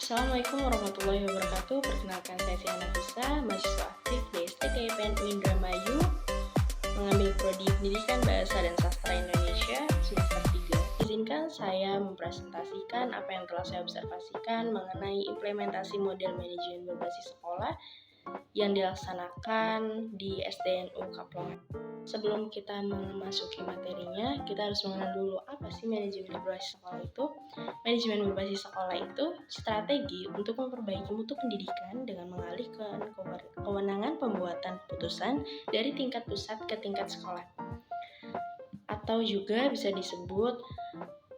Assalamualaikum warahmatullahi wabarakatuh. Perkenalkan saya Tiana Nafisa, mahasiswa aktif di STK PNU Indramayu, mengambil prodi Pendidikan Bahasa dan Sastra Indonesia semester 3. Izinkan saya mempresentasikan apa yang telah saya observasikan mengenai implementasi model manajemen berbasis sekolah yang dilaksanakan di SDNU Kaplongan. Sebelum kita memasuki materinya, kita harus mengenal dulu apa sih manajemen berbasis sekolah itu. Manajemen berbasis sekolah itu strategi untuk memperbaiki mutu pendidikan dengan mengalihkan kewenangan pembuatan keputusan dari tingkat pusat ke tingkat sekolah. Atau juga bisa disebut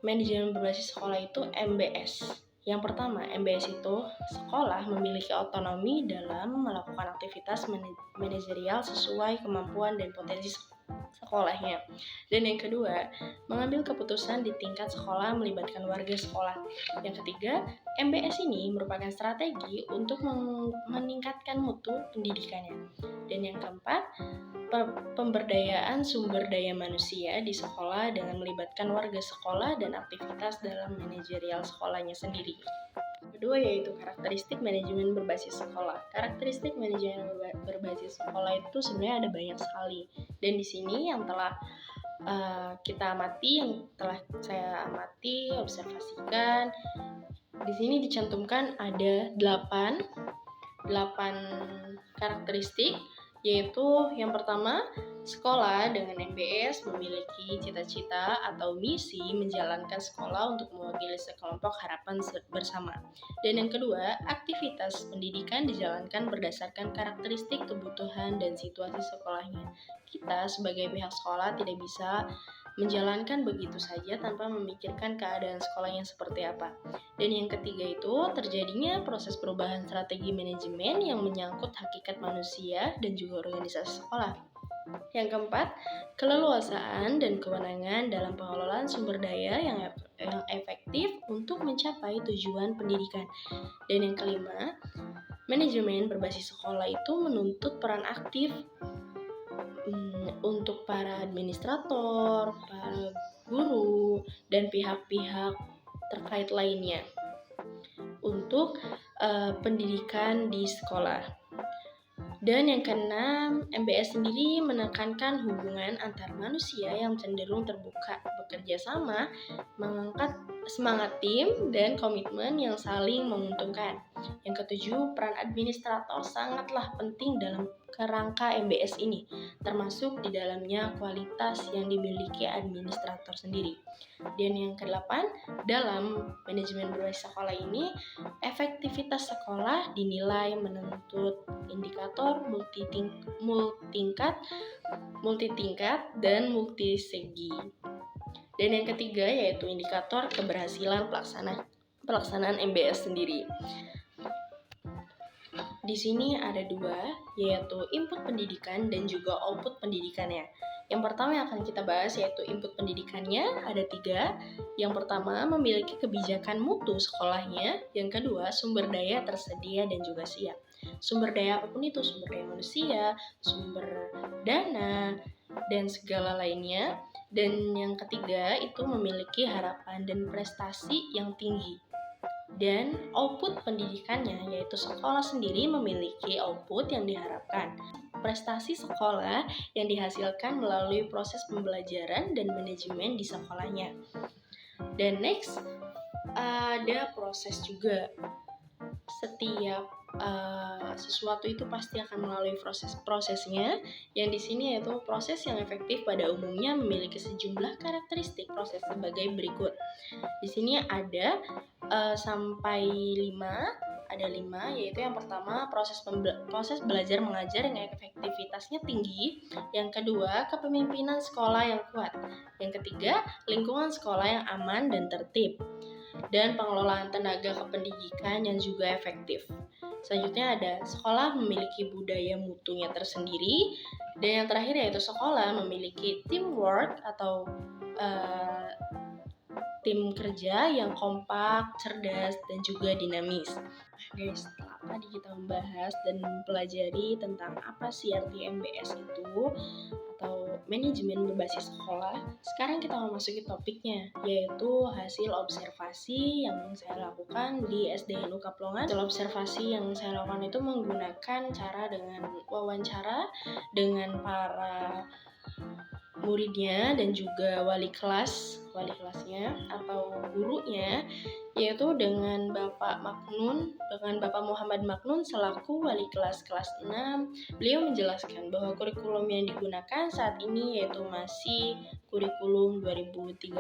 manajemen berbasis sekolah itu MBS. Yang pertama, MBS itu sekolah memiliki otonomi dalam melakukan aktivitas manajerial sesuai kemampuan dan potensi sekolahnya. Dan yang kedua, mengambil keputusan di tingkat sekolah melibatkan warga sekolah. Yang ketiga, MBS ini merupakan strategi untuk meningkatkan mutu pendidikannya. Dan yang keempat, pemberdayaan sumber daya manusia di sekolah dengan melibatkan warga sekolah dan aktivitas dalam manajerial sekolahnya sendiri. Kedua yaitu karakteristik manajemen berbasis sekolah. Karakteristik manajemen berbasis sekolah itu sebenarnya ada banyak sekali. Dan di sini yang telah saya amati, observasikan, di sini dicantumkan ada 8 karakteristik, yaitu yang pertama, sekolah dengan MBS memiliki cita-cita atau misi menjalankan sekolah untuk mewakili sekelompok harapan bersama. Dan yang kedua, aktivitas pendidikan dijalankan berdasarkan karakteristik kebutuhan dan situasi sekolahnya. Kita sebagai pihak sekolah tidak bisa menjalankan begitu saja tanpa memikirkan keadaan sekolahnya seperti apa. Dan yang ketiga itu terjadinya proses perubahan strategi manajemen yang menyangkut hakikat manusia dan juga organisasi sekolah. Yang keempat, keleluasaan dan kewenangan dalam pengelolaan sumber daya yang efektif untuk mencapai tujuan pendidikan. Dan yang kelima, manajemen berbasis sekolah itu menuntut peran aktif untuk para administrator, para guru, dan pihak-pihak terkait lainnya untuk pendidikan di sekolah. Dan yang keenam, MBS sendiri menekankan hubungan antar manusia yang cenderung terbuka, bekerja sama, mengangkat semangat tim, dan komitmen yang saling menguntungkan. Yang ketujuh, peran administrator sangatlah penting dalam kerangka MBS ini, termasuk di dalamnya kualitas yang dimiliki administrator sendiri. Dan yang kedelapan, dalam manajemen berbasis sekolah ini, efektivitas sekolah dinilai menuntut indikator multitingkat dan multisegi. Dan yang ketiga yaitu indikator keberhasilan pelaksanaan MBS sendiri. Di sini ada dua, yaitu input pendidikan dan juga output pendidikannya. Yang pertama yang akan kita bahas yaitu input pendidikannya, ada 3. Yang pertama, memiliki kebijakan mutu sekolahnya. Yang kedua, sumber daya tersedia dan juga siap. Sumber daya apapun itu, sumber daya manusia, sumber dana, dan segala lainnya. Dan yang ketiga, itu memiliki harapan dan prestasi yang tinggi. Dan output pendidikannya, yaitu sekolah sendiri memiliki output yang diharapkan. Prestasi sekolah yang dihasilkan melalui proses pembelajaran dan manajemen di sekolahnya. Dan next, ada proses juga. Setiap sesuatu itu pasti akan melalui prosesnya, yang di sini yaitu proses yang efektif pada umumnya memiliki sejumlah karakteristik proses sebagai berikut. Di sini ada sampai 5. Ada 5, yaitu yang pertama proses belajar mengajar yang efektivitasnya tinggi. Yang kedua, kepemimpinan sekolah yang kuat. Yang ketiga, lingkungan sekolah yang aman dan tertib. Dan pengelolaan tenaga kependidikan yang juga efektif. Selanjutnya ada sekolah memiliki budaya mutunya tersendiri. Dan yang terakhir yaitu sekolah memiliki teamwork atau tim kerja yang kompak, cerdas, dan juga dinamis. Guys, setelah tadi kita membahas dan mempelajari tentang apa sih arti MBS itu atau manajemen berbasis sekolah. Sekarang kita memasuki topiknya, yaitu hasil observasi yang saya lakukan di SDN Kaplongan. Hasil observasi yang saya lakukan itu menggunakan cara dengan wawancara dengan para muridnya dan juga wali kelasnya atau gurunya, yaitu dengan Bapak Muhammad Maknun selaku wali kelas 6. Beliau menjelaskan bahwa kurikulum yang digunakan saat ini yaitu masih kurikulum 2013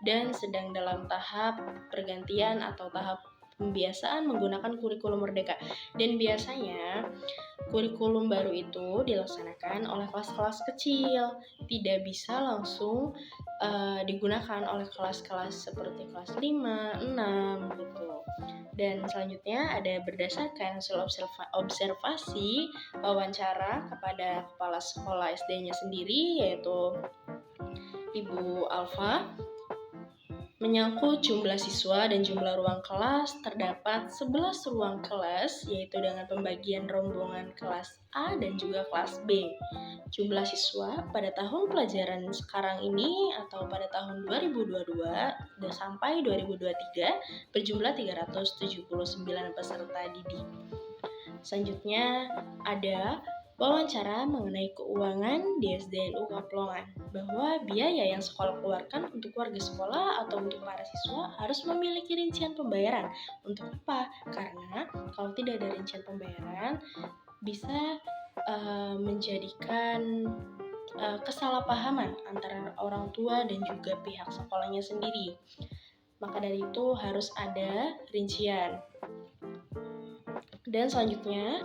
dan sedang dalam tahap pergantian atau tahap pembiasaan menggunakan kurikulum merdeka. Dan biasanya kurikulum baru itu dilaksanakan oleh kelas-kelas kecil, tidak bisa langsung digunakan oleh kelas-kelas seperti kelas 5, 6 gitu. Dan selanjutnya ada berdasarkan hasil observasi wawancara kepada kepala sekolah SD-nya sendiri, yaitu Ibu Alfa. Menyangkut jumlah siswa dan jumlah ruang kelas, terdapat 11 ruang kelas, yaitu dengan pembagian rombongan kelas A dan juga kelas B. Jumlah siswa pada tahun pelajaran sekarang ini atau pada tahun 2022 sampai 2023 berjumlah 379 peserta didik. Selanjutnya ada wawancara mengenai keuangan di SDN Kaplongan, bahwa biaya yang sekolah keluarkan untuk warga sekolah atau untuk para siswa harus memiliki rincian pembayaran. Untuk apa? Karena kalau tidak ada rincian pembayaran bisa menjadikan kesalahpahaman antara orang tua dan juga pihak sekolahnya sendiri. Maka dari itu harus ada rincian. Dan selanjutnya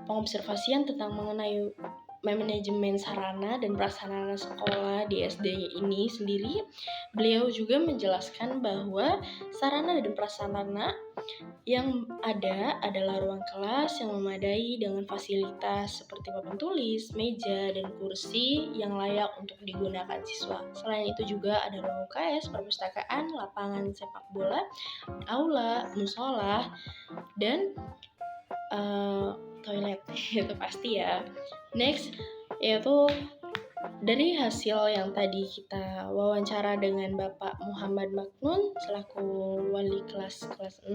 pengobservasian tentang mengenai manajemen sarana dan prasarana sekolah di SD ini sendiri. Beliau juga menjelaskan bahwa sarana dan prasarana yang ada adalah ruang kelas yang memadai dengan fasilitas seperti papan tulis, meja, dan kursi yang layak untuk digunakan siswa. Selain itu juga ada ruang UKS, perpustakaan, lapangan sepak bola, aula, musola, dan toilet. Itu pasti ya. Next, yaitu dari hasil yang tadi kita wawancara dengan Bapak Muhammad Maknun selaku wali kelas 6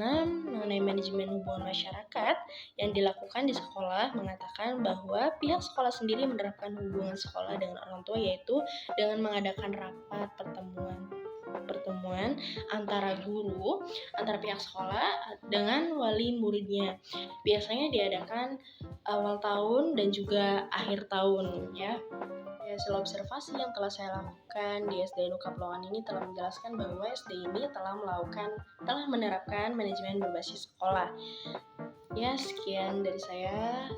mengenai manajemen hubungan masyarakat yang dilakukan di sekolah, mengatakan bahwa pihak sekolah sendiri menerapkan hubungan sekolah dengan orang tua, yaitu dengan mengadakan rapat pertemuan antara pihak sekolah dengan wali muridnya. Biasanya diadakan awal tahun dan juga akhir tahun ya. Hasil observasi yang telah saya lakukan di SDN Kaplongan ini telah menjelaskan bahwa SD ini telah menerapkan manajemen berbasis sekolah. Ya, sekian dari saya.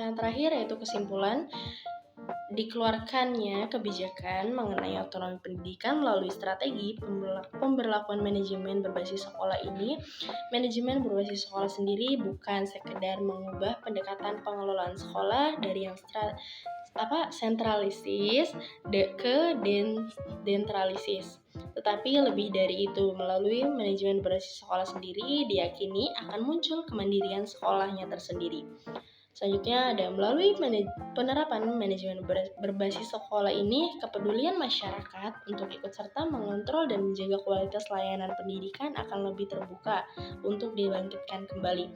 Yang terakhir yaitu kesimpulan. Dikeluarkannya kebijakan mengenai otonomi pendidikan melalui strategi pemberlakuan manajemen berbasis sekolah ini. Manajemen berbasis sekolah sendiri bukan sekedar mengubah pendekatan pengelolaan sekolah dari yang sentralisis ke desentralisis, tetapi lebih dari itu. Melalui manajemen berbasis sekolah sendiri diyakini akan muncul kemandirian sekolahnya tersendiri. Selanjutnya ada melalui penerapan manajemen berbasis sekolah ini, kepedulian masyarakat untuk ikut serta mengontrol dan menjaga kualitas layanan pendidikan akan lebih terbuka untuk dibangkitkan kembali.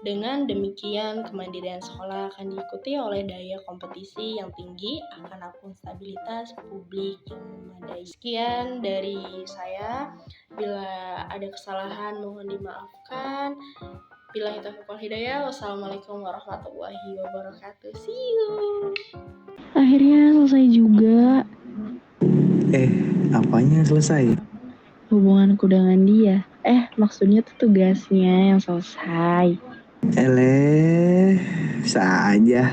Dengan demikian, kemandirian sekolah akan diikuti oleh daya kompetisi yang tinggi akan akuntabilitas publik yang memadai. Sekian dari saya. Bila ada kesalahan mohon dimaafkan. Billahi taufiq wal hidayah. Wassalamualaikum warahmatullahi wabarakatuh. See you. Akhirnya selesai juga. Apanya selesai? Hubunganku dengan dia. Maksudnya tuh tugasnya yang selesai. Saja.